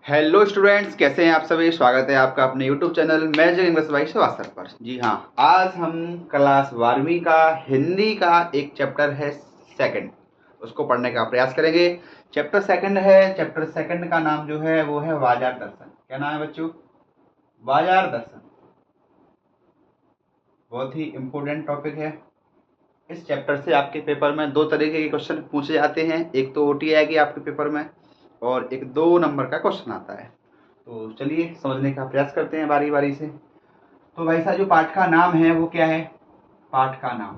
Hello students, कैसे हैं आप सभी। स्वागत है आपका अपने YouTube channel magic English by Shrivastava पर। जी हाँ, आज हम क्लास 12वीं का हिंदी का एक चैप्टर है सेकंड, उसको पढ़ने का प्रयास करेंगे। चैप्टर सेकंड है। चैप्टर सेकंड का नाम जो है वो है बाजार दर्शन। क्या नाम है बच्चों? बाजार दर्शन। बहुत ही इम्पोर्टेंट टॉपिक है। इस चैप्टर से आपके पेपर में दो तरीके के क्वेश्चन पूछे जाते हैं। एक तो ओटी आएगी आपके पेपर में और एक 2 नंबर का क्वेश्चन आता है। तो चलिए समझने का प्रयास करते हैं बारी बारी से। तो भाई साहब, जो पाठ का नाम है वो क्या है? पाठ का नाम,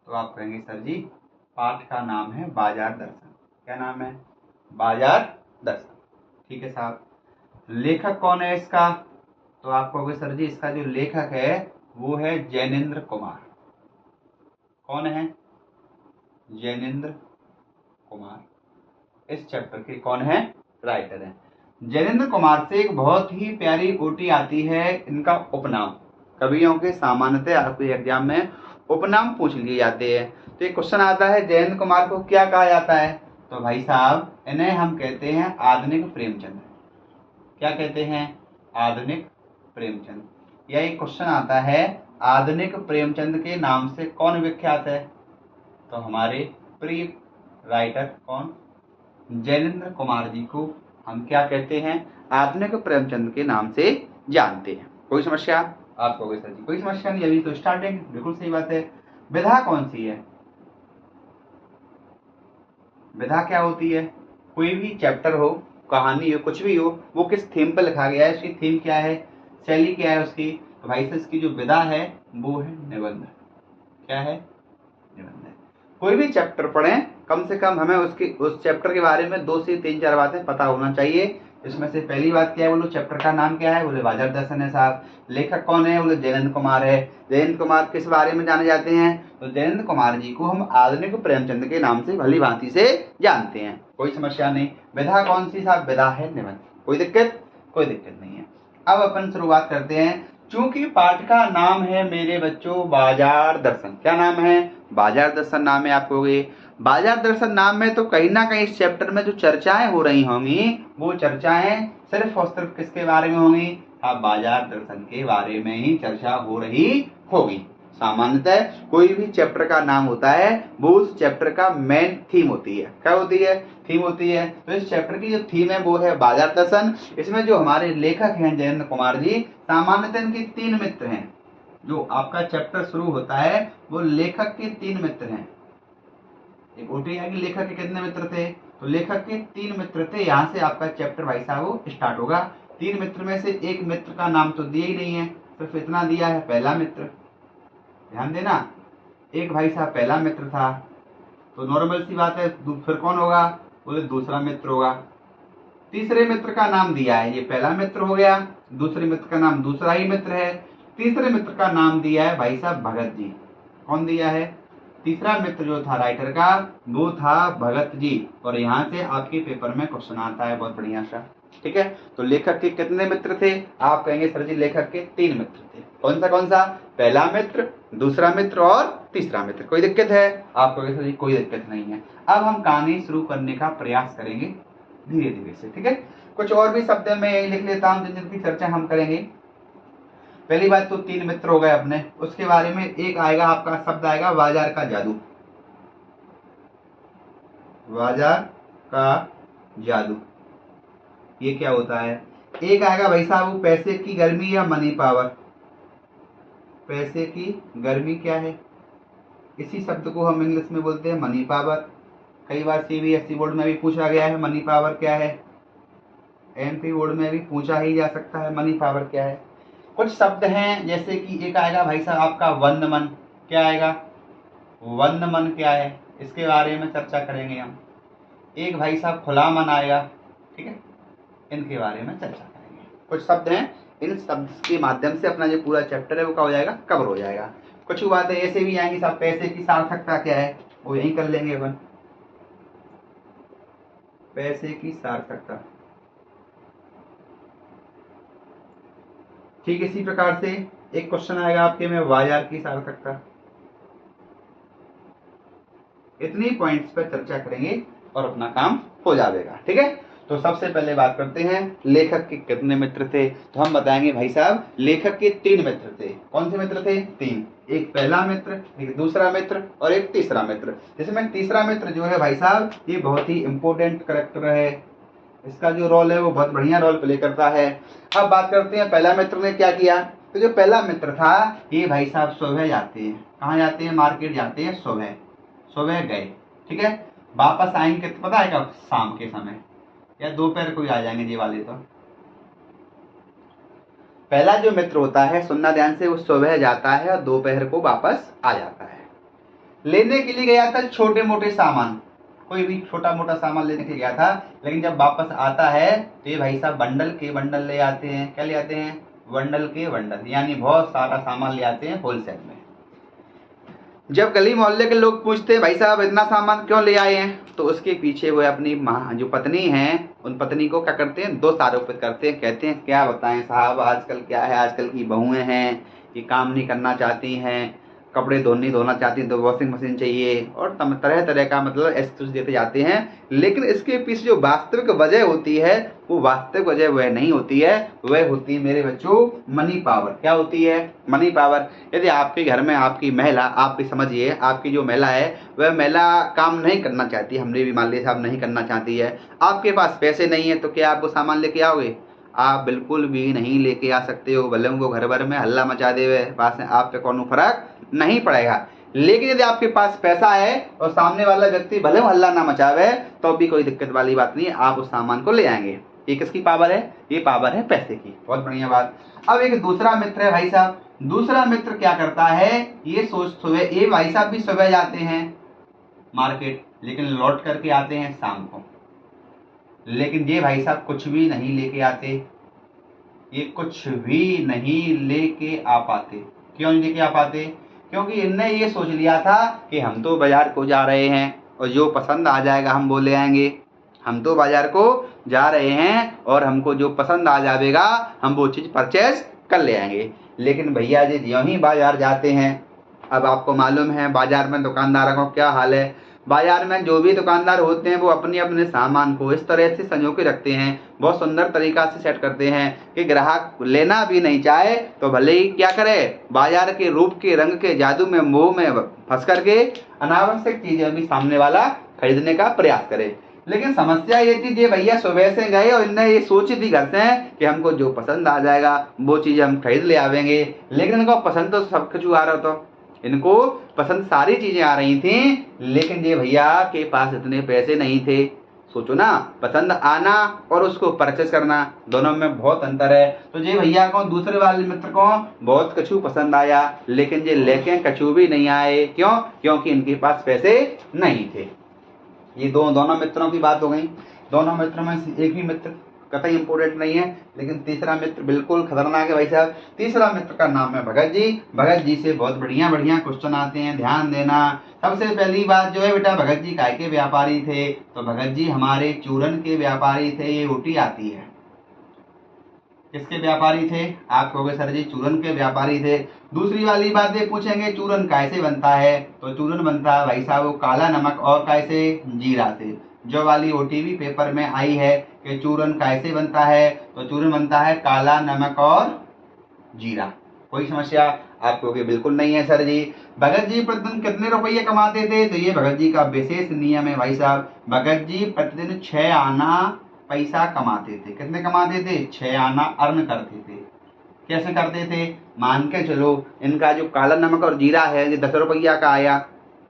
तो आप कहेंगे सर जी पाठ का नाम है बाजार दर्शन। क्या नाम है? बाजार दर्शन। ठीक है साहब। लेखक कौन है इसका? तो आप कहोगे सर जी इसका जो लेखक है वो है जैनेन्द्र कुमार। कौन है? जैनेन्द्र कुमार इस चैप्टर के कौन है? राइटर है। जैनेन्द्र कुमार से एक बहुत ही प्यारी ओटी आती है, इनका उपनाम। कवियों के सामान्यतः आपके एग्जाम में उपनाम पूछ लिए जाते हैं। तो एक क्वेश्चन आता है, जयंत कुमार को क्या कहा जाता है? तो भाई साहब इन्हें हम कहते हैं आधुनिक प्रेमचंद। क्या कहते हैं? आधुनिक प्रेमचंद। यह एक क्वेश्चन आता है, आधुनिक प्रेमचंद के नाम से कौन विख्यात है? तो हमारे प्रिय राइटर कौन? जैनेन्द्र कुमार जी को हम क्या कहते हैं? आधुनिक प्रेमचंद के नाम से जानते हैं। कोई समस्या? आप कहोगे सर जी कोई समस्या नहीं, अभी तो स्टार्टिंग। बिल्कुल सही बात है। विधा कौन सी है? विधा क्या होती है? कोई भी चैप्टर हो, कहानी हो, कुछ भी हो, वो किस थीम पर लिखा गया है, उसकी थीम क्या है, शैली क्या है उसकी। तो भाई से इसकी जो विधा है वो है निबंध। क्या है? निबंध है। कोई भी चैप्टर पढ़ें, कम से कम हमें उस चैप्टर के बारे में 2 से 3-4 बातें पता होना चाहिए। इसमें से पहली बात क्या है बोलो? चैप्टर का नाम क्या है? बोले बाजार दर्शन है साहब। लेखक कौन है? बोले जयनंद कुमार है। जयनंद कुमार किस बारे में जाने जाते हैं? तो जयनंद कुमार जी को हम आधुनिक प्रेमचंद के नाम से भली भांति से जानते हैं। कोई समस्या नहीं। विधा कौन सी साहब? विधा है निबंध। कोई दिक्कत? कोई दिक्कत नहीं है। अब अपन शुरुआत करते हैं। चूंकि पाठ का नाम है मेरे बच्चों बाजार दर्शन। क्या नाम है? बाजार दर्शन नाम है। आप कहोगे बाजार दर्शन नाम में तो कहीं ना कहीं इस चैप्टर में जो चर्चाएं हो रही होंगी वो चर्चाएं सिर्फ और सिर्फ किसके बारे में होंगी? हाँ, बाजार दर्शन के बारे में ही चर्चा हो रही होगी। सामान्यतः कोई भी चैप्टर का नाम होता है वो उस चैप्टर का मेन थीम होती है। क्या होती है? थीम होती है। तो इस चैप्टर की जो थीम है वो है बाजार दर्शन। इसमें जो हमारे लेखक हैं जयेंद्र कुमार जी, सामान्यतः इनके 3 मित्र हैं। जो आपका चैप्टर शुरू होता है वो लेखक के 3 मित्र हैं। एक ओटी है कि लेखक के कितने मित्र थे? तो लेखक के 3 मित्र थे। यहाँ से आपका चैप्टर भाई साहब वो स्टार्ट होगा। 3 मित्र में से एक मित्र का नाम तो दिया ही नहीं है, सिर्फ इतना दिया है, पहला मित्र। ध्यान देना, एक भाई साहब पहला मित्र था, तो नॉर्मल सी बात है फिर कौन होगा? बोले दूसरा मित्र होगा। तीसरे मित्र का नाम दिया है, ये पहला मित्र हो गया, दूसरे मित्र का नाम दूसरा ही मित्र है। तीसरे मित्र का नाम दिया है भाई साहब भगत जी। कौन दिया है? तीसरा मित्र जो था राइटर का वो था भगत जी। और यहाँ से आपके पेपर में क्वेश्चन आता है बहुत बढ़िया सा। ठीक है। तो लेखक के कितने मित्र थे? आप कहेंगे सर जी लेखक के 3 मित्र थे। कौन सा? पहला मित्र, दूसरा मित्र और तीसरा मित्र। कोई दिक्कत है? आप कहेंगे सर जी कोई दिक्कत नहीं है। अब हम कहानी शुरू करने का प्रयास करेंगे धीरे धीरे से। ठीक है। कुछ और भी शब्द मैं यही लिख लेता हूं जिनकी चर्चा हम करेंगे। पहली बात तो 3 मित्र हो गए अपने, उसके बारे में एक आएगा आपका शब्द आएगा बाजार का जादू। बाजार का जादू, ये क्या होता है? एक आएगा भाई साहब पैसे की गर्मी या मनी पावर। पैसे की गर्मी क्या है? इसी शब्द को हम इंग्लिश में बोलते हैं मनी पावर। कई बार सीबीएसई बोर्ड में भी पूछा गया है मनी पावर क्या है। एमपी बोर्ड में भी पूछा ही जा सकता है मनी पावर क्या है। कुछ शब्द हैं जैसे कि एक आएगा भाई साहब आपका वंदमन। क्या आएगा? वंदमन क्या है, इसके बारे में चर्चा करेंगे हम। एक भाई साहब खुला मन आएगा। ठीक है, इनके बारे में चर्चा करेंगे। कुछ शब्द हैं, इन शब्द के माध्यम से अपना जो पूरा चैप्टर है वो क्या हो जाएगा? कवर हो जाएगा। कुछ बातें ऐसे भी आएंगी साहब, पैसे की सार्थकता क्या है, वो यही कर लेंगे अपन। पैसे की सार्थकता। ठीक इसी प्रकार से एक क्वेश्चन आएगा आपके में बाजार की सार्थकता। इतनी पॉइंट्स पर चर्चा करेंगे और अपना काम हो जाएगा। ठीक है। तो सबसे पहले बात करते हैं लेखक के कितने मित्र थे। तो हम बताएंगे भाई साहब लेखक के 3 मित्र थे। कौन से मित्र थे? 3। एक पहला मित्र, एक दूसरा मित्र और एक तीसरा मित्र। जिसमें तीसरा मित्र जो है भाई साहब ये बहुत ही इंपॉर्टेंट कैरेक्टर है, इसका जो रोल है वो बहुत बढ़िया रोल प्ले करता है। अब बात करते हैं पहला मित्र ने क्या किया। तो जो पहला मित्र था ये भाई साहब सुबह जाते हैं। कहाँ जाते हैं? मार्केट जाते हैं सुबह। सुबह गए, ठीक है, वापस आएंगे पता है कब? शाम के समय या दोपहर को ही आ जाएंगे ये वाले। तो पहला जो मित्र होता है, सुनना ध्यान से, वो सुबह जाता है और दोपहर को वापस आ जाता है। लेने के लिए गया था छोटे मोटे सामान, कोई भी छोटा मोटा सामान लेने के लिए गया था, लेकिन जब वापस आता है तो ये भाई साहब बंडल के बंडल ले आते हैं। क्या ले आते हैं? बंडल के बंडल, यानी बहुत सारा सामान ले आते हैं होलसेल में। जब गली मोहल्ले के लोग पूछते हैं भाई साहब इतना सामान क्यों ले आए हैं, तो उसके पीछे वो अपनी जो पत्नी है उन पत्नी को क्या करते हैं? दोष आरोपित करते हैं। कहते हैं क्या बताएं साहब, आजकल क्या है, आजकल की बहुएं हैं ये काम नहीं करना चाहती हैं, कपड़े धोना चाहती हैं तो वॉशिंग मशीन चाहिए, और तरह तरह का मतलब एक्सक्यूज देते जाते हैं। लेकिन इसके पीछे जो वास्तविक वजह होती है वो वास्तविक वजह वह नहीं होती है, वह होती है मेरे बच्चों मनी पावर। क्या होती है? Money power. यदि आपके घर में आपकी महिला, आप भी समझिए आपकी जो महिला है वह महिला काम नहीं करना चाहती, हमने भी मान लिया साहब नहीं करना चाहती है, आपके पास पैसे नहीं है, तो क्या आप वो सामान लेके आओगे? आप बिल्कुल भी नहीं लेके आ सकते हो, भले उनको घर भर में हल्ला मचा देवे, पास में आप पे कोनो फर्क नहीं पड़ेगा। लेकिन यदि आपके पास पैसा है और सामने वाला व्यक्ति भले वो हल्ला ना मचावे तो भी कोई दिक्कत वाली बात नहीं है, आप उस सामान को ले आएंगे। ये किसकी पावर है? ये पावर है पैसे की। बहुत बढ़िया बात। अब एक दूसरा मित्र है भाई साहब। दूसरा मित्र क्या करता है? ये सुबह, ये भाई साहब भी सुबह जाते हैं मार्केट, लेकिन लौट करके आते हैं शाम को। लेकिन ये भाई साहब कुछ भी नहीं लेके आते, ये कुछ भी नहीं लेके आ पाते। क्यों नहीं लेके आ पाते? क्योंकि इनने ये सोच लिया था कि हम तो बाजार को जा रहे हैं और जो पसंद आ जाएगा हम वो ले आएंगे। हम तो बाजार को जा रहे हैं और हमको जो पसंद आ जाएगा हम वो चीज़ परचेज कर ले आएंगे। लेकिन भैया जी ज्यों ही बाजार जाते हैं, अब आपको मालूम है बाजार में दुकानदारों का क्या हाल है। बाजार में जो भी दुकानदार होते हैं वो अपने अपने सामान को इस तरह से संजो के रखते हैं, बहुत सुंदर तरीका से सेट करते हैं कि ग्राहक लेना भी नहीं चाहे तो भले ही क्या करे, बाजार के रूप के रंग के जादू में मोह में फंस करके अनावश्यक चीजें भी सामने वाला खरीदने का प्रयास करे। लेकिन समस्या ये थी जे भैया सुबह से गए और इनने ये सोची थी घर से कि हमको जो पसंद आ जाएगा वो चीज हम खरीद ले आवेंगे। लेकिन इनको पसंद तो सब कुछ आ रहा था, इनको पसंद सारी चीजें आ रही थी, लेकिन ये भैया के पास इतने पैसे नहीं थे। सोचो ना, पसंद आना और उसको परचेस करना दोनों में बहुत अंतर है। तो ये भैया को दूसरे वाले मित्र को बहुत कछू पसंद आया, लेकिन ये लेके कछू भी नहीं आए। क्यों? क्योंकि इनके पास पैसे नहीं थे। ये दोनों मित्रों की बात हो गई। दोनों मित्रों में से एक भी मित्र कतई इंपोर्टेंट नहीं है, लेकिन तीसरा मित्र बिल्कुल खतरनाक है भाई साहब। तीसरा मित्र का नाम है भगत जी। भगत जी से बहुत बढ़िया बढ़िया क्वेश्चन आते हैं, ध्यान देना। सबसे पहली बात जो है बेटा, भगत जी काय के व्यापारी थे? तो भगत जी हमारे चूरन के व्यापारी थे। ये उल्टी आती है। किसके व्यापारी थे? आप कहोगे सर जी चूरन के व्यापारी थे। दूसरी वाली बात ये पूछेंगे चूरन कैसे बनता है? तो चूरन बनता है भाई साहब वो काला नमक और कैसे? जीरा से। जो वाली ओटीवी पेपर में आई है कि चूरन कैसे बनता है, तो चूरन बनता है काला नमक और जीरा। कोई समस्या? आप कहोगे बिल्कुल नहीं है सर जी। भगत जी प्रतिदिन कितने रुपये कमाते थे? तो ये भगत जी का विशेष नियम है भाई साहब। भगत जी प्रतिदिन 6 आना पैसा कमाते थे। कितने कमाते थे? 6 आना अर्न करते थे। कैसे करते थे? मान के चलो इनका जो काला नमक और जीरा है ये 10 रुपया का आया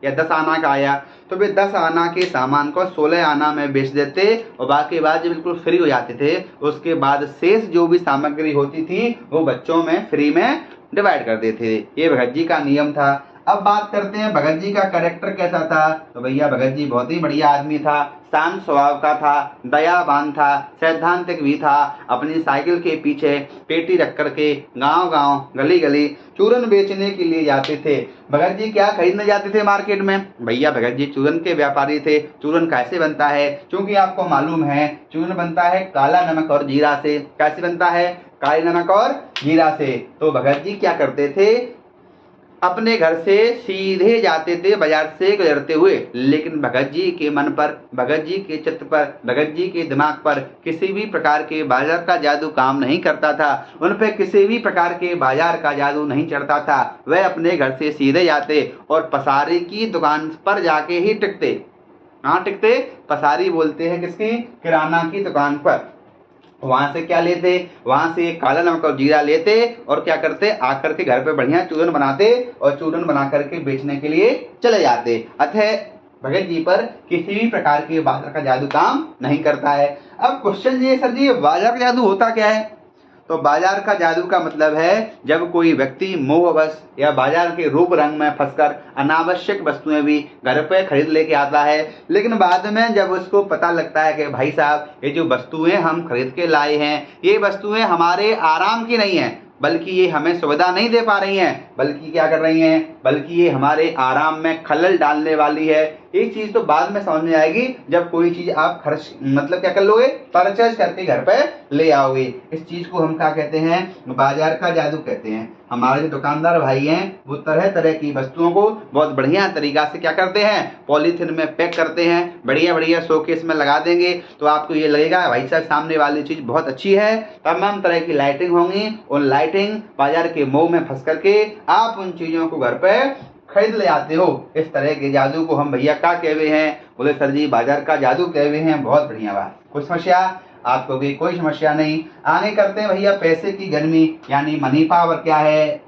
या 10 आना का आया, तो वे 10 आना के सामान को 16 आना में बेच देते और बाकी बात बिल्कुल फ्री हो जाते थे। उसके बाद शेष जो भी सामग्री होती थी वो बच्चों में फ्री में डिवाइड कर देते थे। ये भगत जी का नियम था। अब बात करते हैं भगत जी का कैरेक्टर कैसा था। तो भैया भगत जी बहुत ही बढ़िया आदमी था, शांत स्वभाव का था, दयावान था, सैद्धांतिक भी था। अपनी साइकिल के पीछे पेटी रख करके गांव गांव गली गली चूरन बेचने के लिए जाते थे। भगत जी क्या खरीदने जाते थे मार्केट में? भैया भगत जी चूरन के व्यापारी थे। चूरन कैसे बनता है? क्योंकि आपको मालूम है चूरन बनता है काला नमक और जीरा से। कैसे बनता है? काले नमक और जीरा से। तो भगत जी क्या करते थे? अपने घर से सीधे जाते थे बाजार से गुजरते हुए, लेकिन भगत जी के मन पर, भगत जी के चित्त पर, भगत जी के दिमाग पर किसी भी प्रकार के बाजार का जादू काम नहीं करता था। उन पे किसी भी प्रकार के बाजार का जादू नहीं चढ़ता था। वह अपने घर से सीधे जाते और पसारी की दुकान पर जाके ही टिकते। कहाँ टिकते? पसारी बोलते हैं किसकी? किराना की दुकान पर। वहां से क्या लेते? वहां से काला नमक और जीरा लेते और क्या करते? आकर के घर पे बढ़िया चूरन बनाते और चूरन बना करके बेचने के लिए चले जाते। अतः भगत जी पर किसी भी प्रकार के बाजार का जादू काम नहीं करता है। अब क्वेश्चन ये सर जी, बाजार का जादू होता क्या है? तो बाजार का जादू का मतलब है जब कोई व्यक्ति मोहवश या बाजार के रूप रंग में फंसकर अनावश्यक वस्तुएं भी घर पे खरीद लेके आता है, लेकिन बाद में जब उसको पता लगता है कि भाई साहब ये जो वस्तुएं हम खरीद के लाए हैं, ये वस्तुएं हमारे आराम की नहीं है, बल्कि ये हमें सुविधा नहीं दे पा रही हैं, बल्कि क्या कर रही हैं? बल्कि ये हमारे आराम में खलल डालने वाली है। ये चीज तो बाद में समझ में आएगी जब कोई चीज आप खर्च मतलब क्या कर लोगे? परचेज करके घर पे ले आओगे। इस चीज को हम क्या कहते हैं? बाजार का जादू कहते हैं। हमारे जो दुकानदार भाई हैं वो तरह तरह की वस्तुओं को बहुत बढ़िया तरीका से क्या करते हैं? पॉलीथिन में पैक करते हैं, बढ़िया बढ़िया शोकेस में लगा देंगे, तो आपको ये लगेगा भाई साहब सामने वाली चीज बहुत अच्छी है। तमाम तरह की लाइटिंग होंगी, उन लाइटिंग बाजार के मोह में फंस करके आप उन चीजों को घर पे खरीद ले आते हो। इस तरह के जादू को हम भैया क्या कहे हुए हैं? बोले सर जी बाजार का जादू कहे हुए हैं। बहुत बढ़िया बात। कोई समस्या आपको भी? कोई समस्या नहीं। आगे करते हैं भैया पैसे की गर्मी यानी मनी पावर क्या है?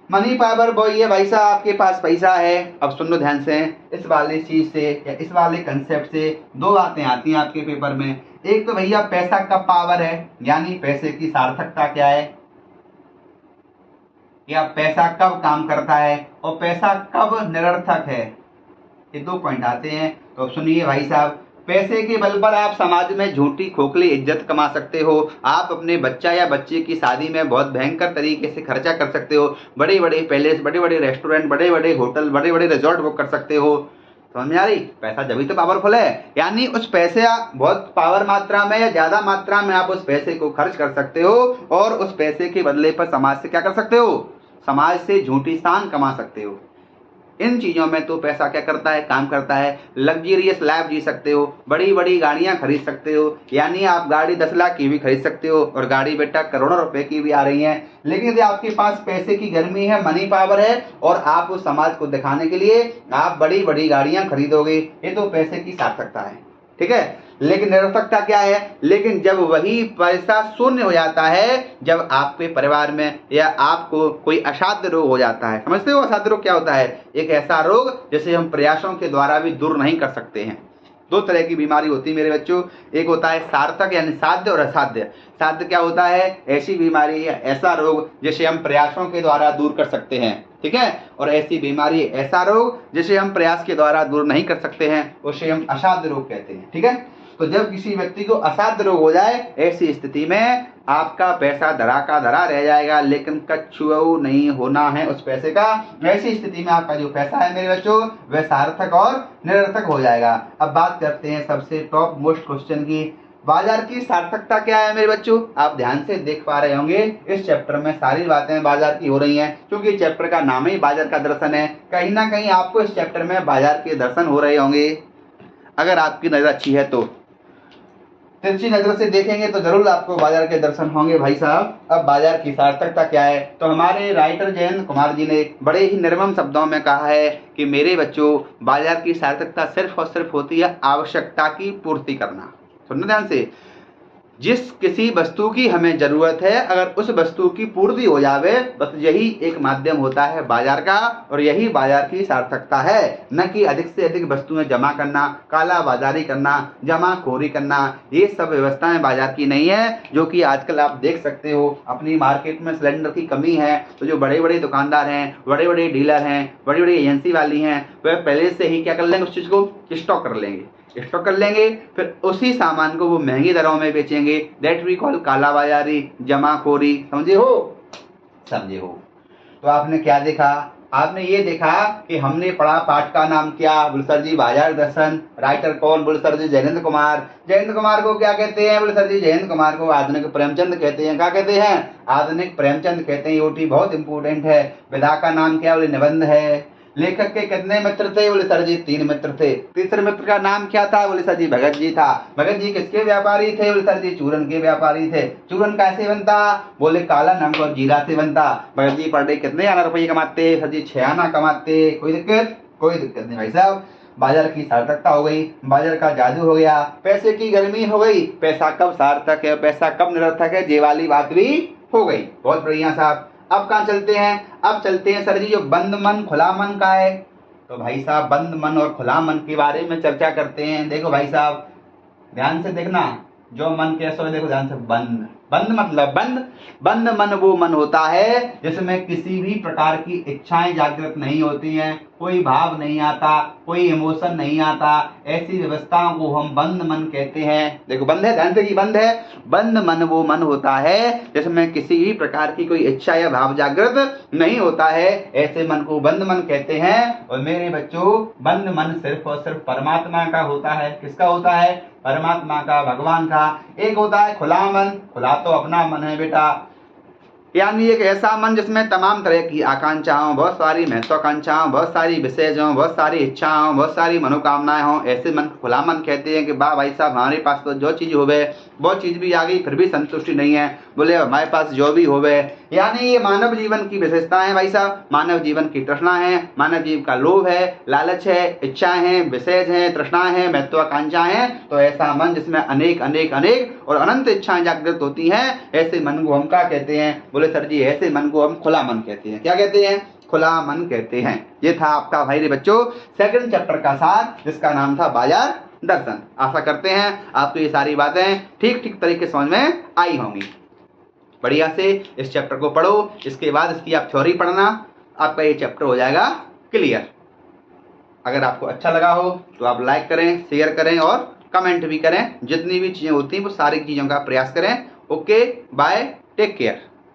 मनी पावर वो ये भाई साहब आपके पास पैसा है। अब सुन लो ध्यान से, इस वाली चीज से या इस वाले कंसेप्ट से दो बातें आती हैं आपके पेपर में। एक तो भैया पैसा कब पावर है, यानी पैसे की सार्थकता क्या है, या पैसा कब काम करता है और पैसा कब निरर्थक है। ये दो पॉइंट आते हैं। तो सुनिए भाई साहब, पैसे के बल पर आप समाज में झूठी खोखली इज्जत कमा सकते हो। आप अपने बच्चा या बच्चे की शादी में बहुत भयंकर तरीके से खर्चा कर सकते हो। बड़े बड़े पैलेस, बड़े बड़े रेस्टोरेंट, बड़े बड़े होटल, बड़े बड़े रिजॉर्ट बुक कर सकते हो। समझ में आ रही? पैसा जब ही तो पावरफुल है, यानी उस पैसे बहुत पावर मात्रा में या ज्यादा मात्रा में आप उस पैसे को खर्च कर सकते हो और उस पैसे के बदले पर समाज से क्या कर सकते हो? समाज से झूठी शान कमा सकते हो। इन चीजों में तो पैसा क्या करता है? काम करता है। लग्जरियस लाइफ जी सकते हो, बड़ी बड़ी गाड़ियां खरीद सकते हो, यानी आप गाड़ी 10 लाख की भी खरीद सकते हो और गाड़ी बेटा करोड़ों रुपए की भी आ रही है। लेकिन यदि आपके पास पैसे की गर्मी है, मनी पावर है और आप उस समाज को दिखाने के लिए आप बड़ी बड़ी गाड़ियां खरीदोगे, ये तो पैसे की सार्थकता है। ठीक है, लेकिन निरर्थकता क्या है? लेकिन जब वही पैसा शून्य हो जाता है, जब आपके परिवार में या आपको कोई असाध्य रोग हो जाता है। समझते हो असाध्य रोग क्या होता है? एक ऐसा रोग जिसे हम प्रयासों के द्वारा भी दूर नहीं कर सकते हैं। दो तरह की बीमारी होती है मेरे बच्चों, एक होता है सार्थक यानी साध्य और असाध्य। साध्य क्या होता है? ऐसी बीमारी या ऐसा रोग जिसे हम प्रयासों के द्वारा दूर कर सकते हैं। ठीक है, और ऐसी बीमारी ऐसा रोग जिसे हम प्रयास के द्वारा दूर नहीं कर सकते हैं, उसे हम असाध्य रोग कहते हैं। ठीक है, तो जब किसी व्यक्ति को असाध्य रोग हो जाए, ऐसी स्थिति में आपका पैसा धरा का धरा रह जाएगा, लेकिन कछुआ नहीं होना है उस पैसे का। ऐसी स्थिति में आपका जो पैसा है मेरे बच्चों, वह सार्थक और निरर्थक हो जाएगा। अब बात करते हैं सबसे टॉप मोस्ट क्वेश्चन की, बाजार की सार्थकता क्या है मेरे बच्चों? आप ध्यान से देख पा रहे होंगे इस चैप्टर में सारी बातें बाजार की हो रही हैं, क्योंकि चैप्टर का नाम ही बाजार का दर्शन है। कहीं ना कहीं आपको इस चैप्टर में बाजार के दर्शन हो रहे होंगे, अगर आपकी नजर अच्छी है तो। तिरछी नजर से देखेंगे तो जरूर आपको बाजार के दर्शन होंगे भाई साहब। अब बाजार की सार्थकता क्या है? तो हमारे राइटर जयंत कुमार जी ने बड़े ही निर्मम शब्दों में कहा है कि मेरे बच्चों, बाजार की सार्थकता सिर्फ और सिर्फ होती है आवश्यकता की पूर्ति करना। सुनना ध्यान से, जिस किसी वस्तु की हमें जरूरत है, अगर उस वस्तु की पूर्ति हो जावे, बस यही एक माध्यम होता है बाजार का, और यही बाजार की सार्थकता है। न कि अधिक से अधिक वस्तुएं जमा करना, काला बाजारी करना, जमाखोरी करना, ये सब व्यवस्थाएं बाजार की नहीं है। जो कि आजकल आप देख सकते हो अपनी मार्केट में सिलेंडर की कमी है, तो जो बड़े बड़े दुकानदार हैं, बड़े बड़े डीलर हैं, बड़ी बड़ी एजेंसी वाली हैं, वह पहले से ही क्या कर लेंगे? उस चीज को स्टॉक कर लेंगे, फिर उसी सामान को वो महंगी दरों में बेचेंगे। दैट वी कॉल काला बाजारी, जमाखोरी। समझे हो? तो आपने क्या देखा? आपने ये देखा कि हमने पढ़ा पाठ का नाम क्या, बोले सर जी बाजार दर्शन। राइटर कौन, बोले सर जी जयेंद्र कुमार। जयेंद्र कुमार को क्या कहते हैं, बोले सर जी जयेंद्र कुमार को आधुनिक प्रेमचंद कहते हैं। क्या कहते हैं, आधुनिक प्रेमचंद कहते हैं। यूटी बहुत इंपॉर्टेंट है। विधा का नाम क्या, बोले निबंध है। लेखक के कितने मित्र थे, बोले सर जी 3 मित्र थे। तीसरे मित्र का नाम क्या था, बोले सर जी भगत जी था। भगत जी किसके व्यापारी थे, बोले सर जी चूरन के व्यापारी थे। चूरन कैसे बनता, बोले काला नमक और जीरा से बनता। भगत जी पर डे कितने आना रुपये कमाते, सर जी 6 आना कमाते। कोई दिक्कत, कोई दिक्कत नहीं भाई साहब। बाजार की सार्थकता हो गई, बाजार का जादू हो गया, पैसे की गर्मी हो गई, पैसा कब सार्थक है पैसा कब निरर्थक है, ये वाली बात भी हो गई। बहुत बढ़िया साहब। अब कहाँ चलते हैं, अब चलते हैं सर जी जो बंद मन खुला मन का है। तो भाई साहब बंद मन और खुला मन के बारे में चर्चा करते हैं। देखो भाई साहब ध्यान से देखना, जो मन कैसा है देखो ध्यान से। बंद, बंद मतलब बंद, बंद मन वो मन होता है जिसमें किसी भी प्रकार की इच्छाएं जागृत नहीं होती हैं, कोई भाव नहीं आता, कोई इमोशन नहीं आता। ऐसी व्यवस्थाओं को हम बंद मन कहते हैं। देखो बंद है, ध्यान से कि बंद है। बंद मन वो मन होता है जिसमें किसी भी प्रकार की कोई इच्छा या भाव जागृत नहीं होता है, ऐसे मन को बंद मन कहते हैं। और मेरे बच्चों बंद मन सिर्फ और सिर्फ परमात्मा का होता है। किसका होता है, परमात्मा का, भगवान का। एक होता है खुला मन, खुला तो अपना मन है बेटा, यानी एक ऐसा मन जिसमें तमाम तरह की आकांक्षाओं, बहुत सारी महत्वाकांक्षाओं, बहुत सारी विषय हों, बहुत सारी इच्छाओं, बहुत सारी मनोकामनाएं हों, ऐसे मन को खुला मन कहते हैं। कि वाह भाई साहब हमारे पास तो जो चीज होवे, बहुत चीज भी आ गई फिर भी संतुष्टि नहीं है, बोले हमारे पास जो भी होवे। यानी ये मानव जीवन की विशेषता है भाई साहब। मानव जीवन की तृष्णा है, मानव जीव का लोभ है, लालच है, इच्छाएं हैं, विषय हैं, तृष्णाएं हैं, महत्वाकांक्षाएं हैं। तो ऐसा मन जिसमें अनेक अनेक अनेक और अनंत इच्छाएं जागृत होती हैं, ऐसे मन को हम क्या कहते हैं, बोले सर जी ऐसे मन को हम खुला मन कहते हैं। क्या कहते हैं, खुला मन कहते हैं। ये था आपका भाई रे बच्चों सेकंड चैप्टर का सार, जिसका नाम था बाजार दर्शन। आशा करते हैं आपको ये सारी बातें ठीक ठीक तरीके से समझ में आई होंगी। बढ़िया से इस चैप्टर को पढ़ो, इसके बाद इसकी आप थ्योरी पढ़ना, आपका ये चैप्टर हो जाएगा क्लियर। अगर आपको अच्छा लगा हो तो आप लाइक करें, शेयर करें और कमेंट भी करें। जितनी भी चीजें होती हैं वो सारी चीजों का प्रयास करें। Okay bye, take care.